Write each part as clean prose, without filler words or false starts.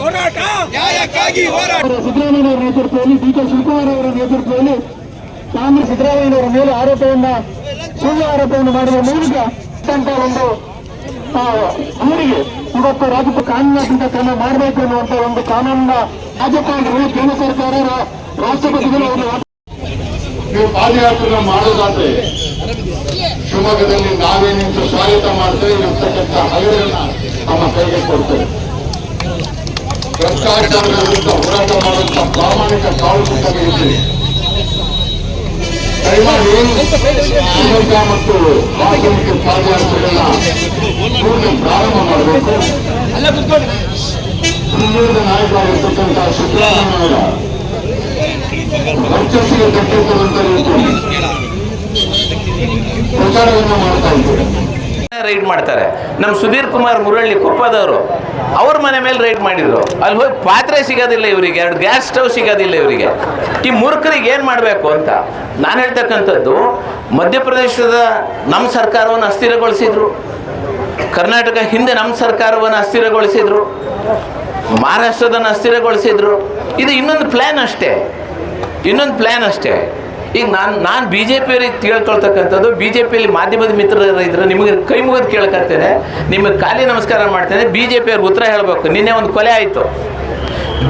ಹೋರಾಟ ನ್ಯಾಯಕ್ಕಾಗಿ ಹೋರಾಟ. ಸಿದ್ದರಾಮಯ್ಯ ಅವರ ನೇತೃತ್ವದಲ್ಲಿ ಡಿ.ಕೆ. ಶಿವಕುಮಾರ್ ಅವರ ನೇತೃತ್ವದಲ್ಲಿ ಕಾಂಗ್ರೆಸ್ ಸಿದ್ದರಾಮಯ್ಯ ಅವರ ಮೇಲೆ ಸುಳ್ಳು ಆರೋಪವನ್ನು ಮಾಡುವ ಮೂಲಕ ಒಂದು ಊರಿಗೆ ಇವತ್ತು ರಾಜ್ಯ ಕಾನೂನಾತ್ಮಕ ಕ್ರಮ ಮಾಡಬೇಕು ಅನ್ನುವಂತ ಒಂದು ಕಾನೂನಿನ ರಾಜ್ಯಪಾಲರು ಕೇಂದ್ರ ಸರ್ಕಾರ ರಾಷ್ಟ್ರಪತಿಗಳು ನೀವು ಪಾದಯಾತ್ರೆ ಮಾಡೋದಾದ್ರೆ ಶಿವಮೊಗ್ಗದಲ್ಲಿ ನಾವೇ ನಿಂತು ಸ್ವಾಗತ ಮಾಡ್ತೇವೆ. ಇರತಕ್ಕಂಥ ಹಗರನ್ನ ನಮ್ಮ ಕೈಗೆ ಕೊಡ್ತೇವೆ. ಭ್ರಷ್ಟಾಚಾರದ ವಿರುದ್ಧ ಹೋರಾಟ ಮಾಡುವಂತ ಪ್ರಾಮಾಣಿಕ ಕಾಳಜಿಗಾಗಿ ಇದ್ದೀವಿ. ದಯಮಾಡಿ ಶಿವಮೊಗ್ಗ ಮತ್ತು ಹಾಸನಕ್ಕೆ ಪಾದಯಾತ್ರೆಗಳನ್ನ ಪ್ರಾರಂಭ ಮಾಡಬೇಕು. ಹಿಂದುಳಿದ ನಾಯಕರಾಗಿರ್ತಕ್ಕಂಥ ಸಿದ್ದರಾಮಯ್ಯ ವರ್ಚಸ್ಸಿಗೆ ಧಕ್ಕೆ ಕೊಡುವಂತ ರೀತಿಯಲ್ಲಿ ಪ್ರಚಾರವನ್ನು ಮಾಡ್ತಾ ಇದ್ದಾರೆ. ರೈಡ್ ಮಾಡ್ತಾರೆ. ನಮ್ಮ ಸುಧೀರ್ ಕುಮಾರ್ ಮುರಳ್ಳಿ ಕೊಪ್ಪದವರು ಅವ್ರ ಮನೆ ಮೇಲೆ ರೈಡ್ ಮಾಡಿದ್ರು. ಅಲ್ಲಿ ಹೋಗಿ ಪಾತ್ರೆ ಸಿಗೋದಿಲ್ಲ ಇವರಿಗೆ, 2 ಗ್ಯಾಸ್ ಸ್ಟವ್ ಸಿಗೋದಿಲ್ಲ ಇವರಿಗೆ. ಈ ಮೂರ್ಖರಿಗೆ ಏನು ಮಾಡಬೇಕು ಅಂತ ನಾನು ಹೇಳ್ತಕ್ಕಂಥದ್ದು, ಮಧ್ಯಪ್ರದೇಶದ ನಮ್ಮ ಸರ್ಕಾರವನ್ನು ಅಸ್ಥಿರಗೊಳಿಸಿದ್ರು, ಕರ್ನಾಟಕ ಹಿಂದೆ ನಮ್ಮ ಸರ್ಕಾರವನ್ನು ಅಸ್ಥಿರಗೊಳಿಸಿದ್ರು, ಮಹಾರಾಷ್ಟ್ರದನ್ನು ಅಸ್ಥಿರಗೊಳಿಸಿದ್ರು. ಇದು ಇನ್ನೊಂದು ಪ್ಲ್ಯಾನ್ ಅಷ್ಟೇ. ಈಗ ನಾನು ಬಿ ಜೆ ಪಿಯವರಿಗೆ ಕೇಳ್ಕೊಳ್ತಕ್ಕಂಥದ್ದು, ಬಿ ಜೆ ಪಿಯಲ್ಲಿ ಮಾಧ್ಯಮದ ಮಿತ್ರರು ಇದ್ರೆ ನಿಮಗೆ ಕೈ ಮುಗಿದು ಕೇಳ್ಕೊಳ್ತೇನೆ, ನಿಮಗೆ ಖಾಲಿ ನಮಸ್ಕಾರ ಮಾಡ್ತೇನೆ. ಬಿ ಜೆ ಪಿಯವ್ರಿಗೆ ಉತ್ತರ ಹೇಳಬೇಕು. ನಿನ್ನೆ ಒಂದು ಕೊಲೆ ಆಯಿತು.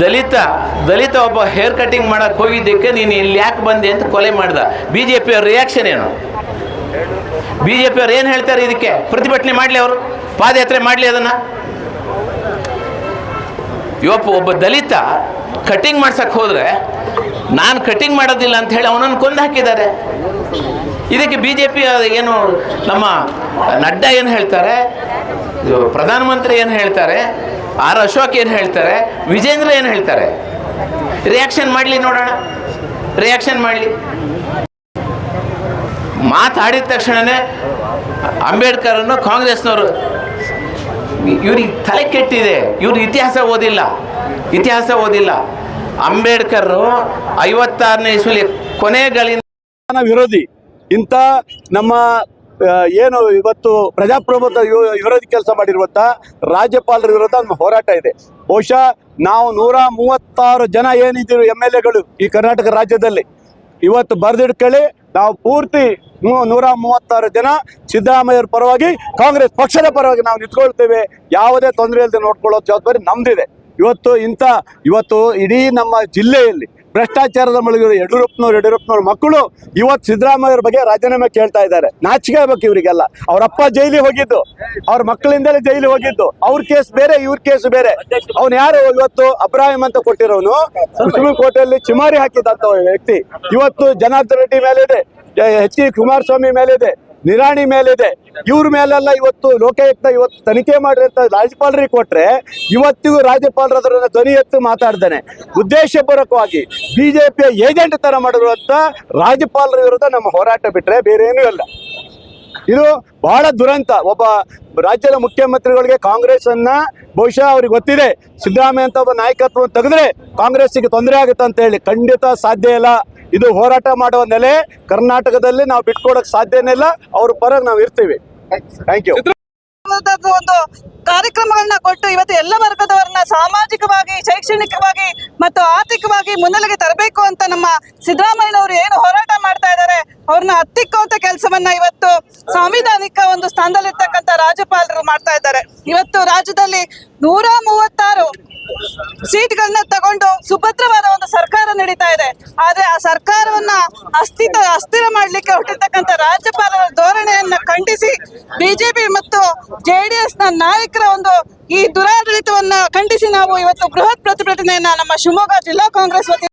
ದಲಿತ ಒಬ್ಬ ಹೇರ್ ಕಟಿಂಗ್ ಮಾಡೋಕ್ಕೆ ಹೋಗಿದ್ದಕ್ಕೆ ನೀನು ಇಲ್ಲಿ ಯಾಕೆ ಬಂದೆ ಅಂತ ಕೊಲೆ ಮಾಡ್ದ. ಬಿ ಜೆ ಪಿಯವ್ರ ರಿಯಾಕ್ಷನ್ ಏನು? ಬಿ ಜೆ ಪಿಯವ್ರು ಏನು ಹೇಳ್ತಾರೆ ಇದಕ್ಕೆ? ಪ್ರತಿಭಟನೆ ಮಾಡಲಿ, ಅವರು ಪಾದಯಾತ್ರೆ ಮಾಡಲಿ. ಅದನ್ನು ಒಬ್ಬ ದಲಿತ ಕಟಿಂಗ್ ಮಾಡ್ಸಕ್ಕೆ ಹೋದರೆ ನಾನು ಕಟಿಂಗ್ ಮಾಡೋದಿಲ್ಲ ಅಂತ ಹೇಳಿ ಅವನನ್ನು ಕೊಂದು ಹಾಕಿದ್ದಾರೆ. ಇದಕ್ಕೆ ಬಿ ಜೆ ಪಿ ಏನು, ನಮ್ಮ ನಡ್ಡಾ ಏನು ಹೇಳ್ತಾರೆ, ಪ್ರಧಾನಮಂತ್ರಿ ಏನು ಹೇಳ್ತಾರೆ, ಆರ್ ಅಶೋಕ್ ಏನು ಹೇಳ್ತಾರೆ, ವಿಜೇಂದ್ರ ಏನು ಹೇಳ್ತಾರೆ? ರಿಯಾಕ್ಷನ್ ಮಾಡಲಿ, ನೋಡೋಣ. ರಿಯಾಕ್ಷನ್ ಮಾಡಲಿ. ಮಾತಾಡಿದ ತಕ್ಷಣವೇ ಅಂಬೇಡ್ಕರನ್ನು ಕಾಂಗ್ರೆಸ್ನವರು, ಇವ್ರಿಗೆ ತಲೆ ಕೆಟ್ಟಿದೆ, ಇವ್ರು ಇತಿಹಾಸ ಓದಿಲ್ಲ. ಅಂಬೇಡ್ಕರ್ 56ನೇ ಇಸ್ವಿಲಿ ಕೊನೆಗಳಿಂದ ವಿರೋಧಿ ಇಂಥ ನಮ್ಮ ಏನು ಇವತ್ತು ಪ್ರಜಾಪ್ರಭುತ್ವ ವಿರೋಧಿ ಕೆಲಸ ಮಾಡಿರುವಂಥ ರಾಜ್ಯಪಾಲರ ವಿರುದ್ಧ ನಮ್ಮ ಹೋರಾಟ ಇದೆ. ಬಹುಶಃ ನಾವು 136 ಜನ ಏನಿದ್ದೀವಿ MLAಗಳು ಈ ಕರ್ನಾಟಕ ರಾಜ್ಯದಲ್ಲಿ, ಇವತ್ತು ಬರೆದಿಡ್ಕೊಳ್ಳಿ, ನಾವು ಪೂರ್ತಿ 136 ಜನ ಸಿದ್ದರಾಮಯ್ಯರ ಪರವಾಗಿ, ಕಾಂಗ್ರೆಸ್ ಪಕ್ಷದ ಪರವಾಗಿ ನಾವು ನಿಂತ್ಕೊಳ್ತೇವೆ. ಯಾವುದೇ ತೊಂದರೆ ಇಲ್ಲದೆ ನೋಡ್ಕೊಳ್ಳೋ ಜವಾಬ್ದಾರಿ ನಮ್ದಿದೆ. ಇವತ್ತು ಇಡೀ ನಮ್ಮ ಜಿಲ್ಲೆಯಲ್ಲಿ ಭ್ರಷ್ಟಾಚಾರದ ಮುಳುಗಿರೋ ಯಡಿಯೂರಪ್ಪನವ್ರ ಮಕ್ಕಳು ಇವತ್ತು ಸಿದ್ದರಾಮಯ್ಯರ ಬಗ್ಗೆ ರಾಜೀನಾಮೆ ಕೇಳ್ತಾ ಇದ್ದಾರೆ. ನಾಚಿಕೆ ಆಗ್ಬೇಕು ಇವರಿಗೆಲ್ಲ. ಅವ್ರಪ್ಪ ಜೈಲಿಗೆ ಹೋಗಿದ್ದು, ಅವ್ರ ಮಕ್ಕಳಿಂದಲೇ ಜೈಲಿಗೆ ಹೋಗಿದ್ದು. ಅವ್ರ ಕೇಸ್ ಬೇರೆ, ಇವ್ರ ಕೇಸ್ ಬೇರೆ. ಅವ್ನು ಯಾರು ಇವತ್ತು ಅಬ್ರಾಹಿಂ ಅಂತ ಕೊಟ್ಟಿರೋನು, ಸುಪ್ರೀಂ ಕೋರ್ಟಲ್ಲಿ ಚಿಮಾರಿ ಹಾಕಿದಂತ ವ್ಯಕ್ತಿ ಇವತ್ತು ಜನಾರ್ದನ್ ರೆಡ್ಡಿ ಮೇಲಿದೆ, H.D. ಕುಮಾರಸ್ವಾಮಿ ಮೇಲಿದೆ, ನಿರಾಣಿ ಮೇಲಿದೆ. ಇವ್ರ ಮೇಲೆಲ್ಲ ಇವತ್ತು ಲೋಕಾಯುಕ್ತ ಇವತ್ತು ತನಿಖೆ ಮಾಡಿ ಅಂತ ರಾಜ್ಯಪಾಲರಿಗೆ ಕೊಟ್ರೆ, ಇವತ್ತಿಗೂ ರಾಜ್ಯಪಾಲರು ಅದನ್ನ ಧ್ವನಿ ಎತ್ತು ಮಾತಾಡ್ತಾನೆ. ಉದ್ದೇಶಪೂರ್ವಕವಾಗಿ ಬಿಜೆಪಿಯ ಏಜೆಂಟ್ ತರ ಮಾಡಿರುವಂತ ರಾಜ್ಯಪಾಲರ ವಿರುದ್ಧ ನಮ್ಮ ಹೋರಾಟ ಬಿಟ್ರೆ ಬೇರೆ ಏನೂ ಇಲ್ಲ. ಇದು ಬಹಳ ದುರಂತ. ಒಬ್ಬ ರಾಜ್ಯದ ಮುಖ್ಯಮಂತ್ರಿಗಳಿಗೆ ಕಾಂಗ್ರೆಸ್ ಅನ್ನ ಬಹುಶಃ ಅವ್ರಿಗೆ ಗೊತ್ತಿದೆ, ಸಿದ್ದರಾಮಯ್ಯ ಅಂತ ಒಬ್ಬ ನಾಯಕತ್ವ ತೆಗೆದ್ರೆ ಕಾಂಗ್ರೆಸ್ಸಿಗೆ ತೊಂದರೆ ಆಗುತ್ತೆ ಅಂತ ಹೇಳಿ. ಖಂಡಿತ ಸಾಧ್ಯ ಇಲ್ಲ. ಇದು ಹೋರಾಟ ಮಾಡುವ ನೆಲೆ ಕರ್ನಾಟಕದಲ್ಲಿ ನಾವು ಬಿಟ್ಕೊಡಕ್ ಸಾಧ್ಯನೇ ಇಲ್ಲ. ಅವ್ರ ಪರ ನಾವು ಇರ್ತೀವಿ. Thank you. ಒಂದು ಕಾರ್ಯಕ್ರಮಗಳನ್ನ ಕೊಟ್ಟು ಇವತ್ತು ಎಲ್ಲ ವರ್ಗದವರನ್ನ ಸಾಮಾಜಿಕವಾಗಿ, ಶೈಕ್ಷಣಿಕವಾಗಿ ಮತ್ತು ಆರ್ಥಿಕವಾಗಿ ಮುನ್ನೆಲೆಗೆ ತರಬೇಕು ಅಂತ ನಮ್ಮ ಸಿದ್ದರಾಮಯ್ಯನವರು ಏನು ಹೋರಾಟ ಮಾಡ್ತಾ ಇದ್ದಾರೆ, ಅವ್ರನ್ನ ಹತ್ತಿಕ್ಕುವಂತ ಕೆಲಸವನ್ನ ಇವತ್ತು ಸಾಂವಿಧಾನಿಕ ಒಂದು ಸ್ಥಾನದಲ್ಲಿರ್ತಕ್ಕಂಥ ರಾಜ್ಯಪಾಲರು ಮಾಡ್ತಾ ಇದ್ದಾರೆ. ಇವತ್ತು ರಾಜ್ಯದಲ್ಲಿ 136 ಸೀಟ್ಗಳನ್ನ ತಗೊಂಡು ಸುಭದ್ರವಾದ ಒಂದು ಸರ್ಕಾರ ನಡೀತಾ ಇದೆ. ಆದ್ರೆ ಆ ಸರ್ಕಾರವನ್ನ ಅಸ್ಥಿರ ಮಾಡ್ಲಿಕ್ಕೆ ಹೊರಟಿರ್ತಕ್ಕಂಥ ರಾಜ್ಯಪಾಲರ ಧೋರಣೆಯನ್ನ ಖಂಡಿಸಿ ಬಿಜೆಪಿ ಮತ್ತು JDS ನ ನಾಯಕರ ಒಂದು ಈ ದುರಾಡಳಿತವನ್ನ ಖಂಡಿಸಿ ನಾವು ಇವತ್ತು ಬೃಹತ್ ಪ್ರತಿಭಟನೆಯನ್ನ ನಮ್ಮ ಶಿವಮೊಗ್ಗ ಜಿಲ್ಲಾ ಕಾಂಗ್ರೆಸ್